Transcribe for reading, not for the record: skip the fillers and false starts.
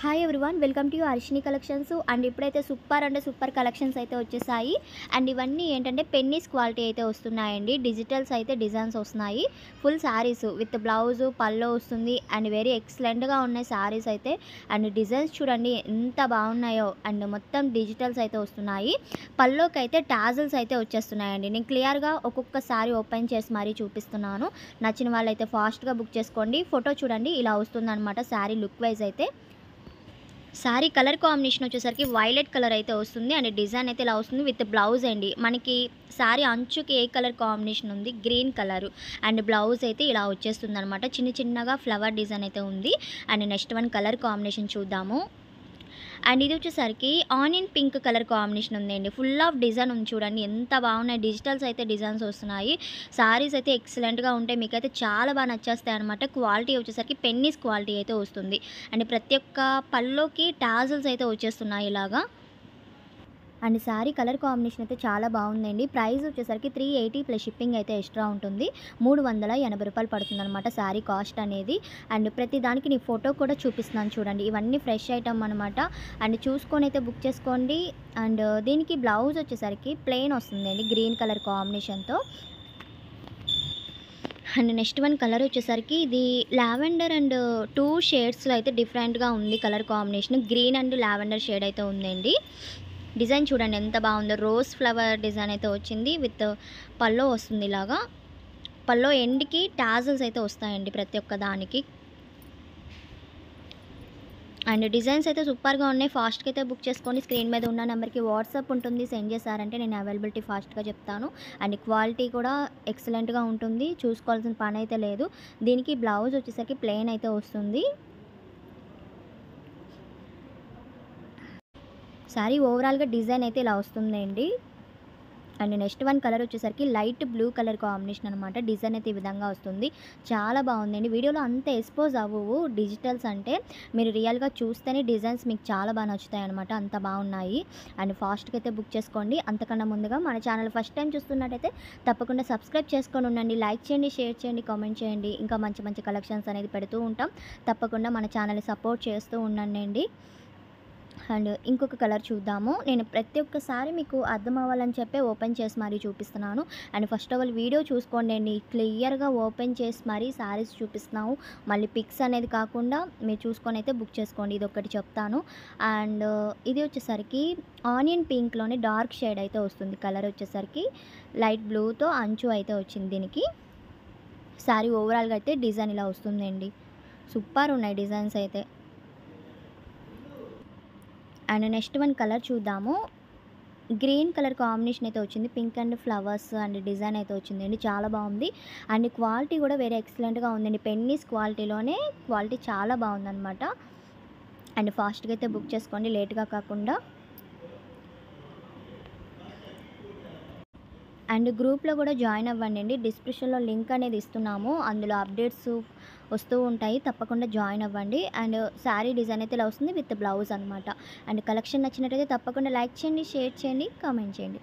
Hi everyone, welcome to Arshini collections. And ఇప్పుడైతే super అంటే super collections అయితే వచ్చేసాయి. అండ్ ఇవన్నీ ఏంటంటే పెన్నీస్ క్వాలిటీ అయితే వస్తున్నాయండి. డిజిటల్స్ అయితే డిజైన్స్ వస్తున్నాయి. ఫుల్ శారీస్ విత్ బ్లౌజు పల్లో వస్తుంది. అండ్ వెరీ ఎక్సలెంట్గా ఉన్నాయి శారీస్ అయితే. అండ్ డిజైన్స్ చూడండి ఎంత బాగున్నాయో. అండ్ మొత్తం డిజిటల్స్ అయితే వస్తున్నాయి. పల్లోకి అయితే టాజల్స్ అయితే వచ్చేస్తున్నాయండి. నేను క్లియర్గా ఒక్కొక్క శారీ ఓపెన్ చేసి మరీ చూపిస్తున్నాను. నచ్చిన వాళ్ళైతే ఫాస్ట్గా బుక్ చేసుకోండి. ఫోటో చూడండి ఇలా వస్తుందన్నమాట శారీ లుక్ వైజ్ అయితే. శారీ కలర్ కాంబినేషన్ వచ్చేసరికి వైలెట్ కలర్ అయితే వస్తుంది. అండ్ డిజైన్ అయితే ఇలా వస్తుంది విత్ బ్లౌజ్ అండి. మనకి శారీ అంచుకి ఏ కలర్ కాంబినేషన్ ఉంది, గ్రీన్ కలర్. అండ్ బ్లౌజ్ అయితే ఇలా వచ్చేస్తుంది అనమాట. చిన్న చిన్నగా ఫ్లవర్ డిజైన్ అయితే ఉంది. And next one colour combination చూద్దాము. అండ్ ఇది వచ్చేసరికి ఆనియన్ పింక్ కలర్ కాంబినేషన్ ఉందండి. ఫుల్ ఆఫ్ డిజైన్ ఉంది చూడండి ఎంత బాగున్నాయి. డిజిటల్స్ అయితే డిజైన్స్ వస్తున్నాయి. సారీస్ అయితే ఎక్సలెంట్గా ఉంటాయి. మీకైతే చాలా బాగా నచ్చేస్తాయి అనమాట. క్వాలిటీ వచ్చేసరికి పెన్నీస్ క్వాలిటీ అయితే వస్తుంది. అండ్ ప్రతి ఒక్క పల్లోకి టాజల్స్ అయితే వచ్చేస్తున్నాయి ఇలాగా. అండ్ శారీ కలర్ కాంబినేషన్ అయితే చాలా బాగుందండి. ప్రైస్ వచ్చేసరికి 380 ప్లస్ షిప్పింగ్ అయితే ఎక్స్ట్రా ఉంటుంది. 380 రూపాయలు పడుతుందన్నమాట శారీ కాస్ట్ అనేది. అండ్ ప్రతి దానికి నీ ఫోటో కూడా చూపిస్తున్నాను చూడండి. ఇవన్నీ ఫ్రెష్ ఐటమ్ అనమాట. అండ్ చూసుకొని అయితే బుక్ చేసుకోండి. అండ్ దీనికి బ్లౌజ్ వచ్చేసరికి ప్లెయిన్ వస్తుందండి గ్రీన్ కలర్ కాంబినేషన్తో. అండ్ నెక్స్ట్ వన్ కలర్ వచ్చేసరికి ఇది లావెండర్ అండ్ 2 షేడ్స్లో అయితే డిఫరెంట్గా ఉంది colour combination. Green and lavender shade అయితే ఉందండి. డిజైన్ చూడండి ఎంత బాగుందో. రోజ్ ఫ్లవర్ డిజైన్ అయితే వచ్చింది విత్ పల్లో వస్తుంది ఇలాగా. పల్లో ఎండ్కి టాజల్స్ అయితే వస్తాయండి ప్రతి ఒక్క దానికి. అండ్ డిజైన్స్ అయితే సూపర్గా ఉన్నాయి. ఫాస్ట్గా అయితే బుక్ చేసుకోండి. స్క్రీన్ మీద ఉన్న నెంబర్కి వాట్సాప్ ఉంటుంది. సెండ్ చేశారంటే నేను అవైలబిలిటీ ఫాస్ట్గా చెప్తాను. అండ్ క్వాలిటీ కూడా ఎక్సలెంట్గా ఉంటుంది. చూసుకోవాల్సిన పని అయితే లేదు. దీనికి బ్లౌజ్ వచ్చేసరికి ప్లెయిన్ అయితే వస్తుంది. శారీ ఓవరాల్గా డిజైన్ అయితే ఇలా వస్తుందండి. అండ్ నెక్స్ట్ వన్ కలర్ వచ్చేసరికి లైట్ బ్లూ కలర్ కాంబినేషన్ అనమాట. డిజైన్ అయితే ఈ విధంగా వస్తుంది. చాలా బాగుందండి. వీడియోలో అంత ఎక్స్పోజ్ అవ్వవు డిజిటల్స్ అంటే. మీరు రియల్గా చూస్తేనే డిజైన్స్ మీకు చాలా బాగా నచ్చుతాయి అనమాట. అంత బాగున్నాయి. అండ్ ఫాస్ట్గా అయితే బుక్ చేసుకోండి. అంతకన్నా ముందుగా మన ఛానల్ ఫస్ట్ టైం చూస్తున్నట్టయితే తప్పకుండా సబ్స్క్రైబ్ చేసుకొని ఉండండి. లైక్ చేయండి, షేర్ చేయండి, కామెంట్ చేయండి. ఇంకా మంచి మంచి కలెక్షన్స్ అనేది పెడుతూ ఉంటాం. తప్పకుండా మన ఛానల్ని సపోర్ట్ చేస్తూ ఉండండి. అండ్ ఇంకొక కలర్ చూద్దాము. నేను ప్రతి ఒక్కసారి మీకు అర్థం అవ్వాలని చెప్పి ఓపెన్ చేసి మరీ చూపిస్తున్నాను. And first of all video చూసుకోండి. క్లియర్గా ఓపెన్ చేసి మరీ శారీస్ చూపిస్తున్నాము. మళ్ళీ పిక్స్ అనేది కాకుండా మీరు చూసుకొని అయితే బుక్ చేసుకోండి. ఇది ఒకటి చెప్తాను. అండ్ ఇది వచ్చేసరికి ఆనియన్ పింక్లోనే డార్క్ షేడ్ అయితే వస్తుంది. కలర్ వచ్చేసరికి లైట్ బ్లూతో అంచు అయితే వచ్చింది దీనికి. శారీ ఓవరాల్గా అయితే డిజైన్ ఇలా వస్తుందండి. సూపర్ ఉన్నాయి డిజైన్స్ అయితే. అండ్ నెక్స్ట్ వన్ కలర్ చూద్దాము. గ్రీన్ కలర్ కాంబినేషన్ అయితే వచ్చింది. Pink and flowers and design అయితే వచ్చిందండి. చాలా బాగుంది. అండ్ క్వాలిటీ కూడా వెరీ ఎక్సలెంట్గా ఉందండి. పెన్నీస్ క్వాలిటీలోనే క్వాలిటీ చాలా బాగుందన్నమాట. అండ్ ఫాస్ట్గా అయితే బుక్ చేసుకోండి లేట్గా కాకుండా. అండ్ గ్రూప్లో కూడా జాయిన్ అవ్వండి. డిస్క్రిప్షన్లో లింక్ అనేది ఇస్తున్నాము. అందులో అప్డేట్స్ వస్తూ ఉంటాయి. తప్పకుండా జాయిన్ అవ్వండి. అండ్ శారీ డిజైన్ అయితే ఇలా వస్తుంది విత్ బ్లౌజ్ అనమాట. అండ్ కలెక్షన్ నచ్చినట్టయితే తప్పకుండా లైక్ చేయండి, షేర్ చేయండి, కామెంట్ చేయండి.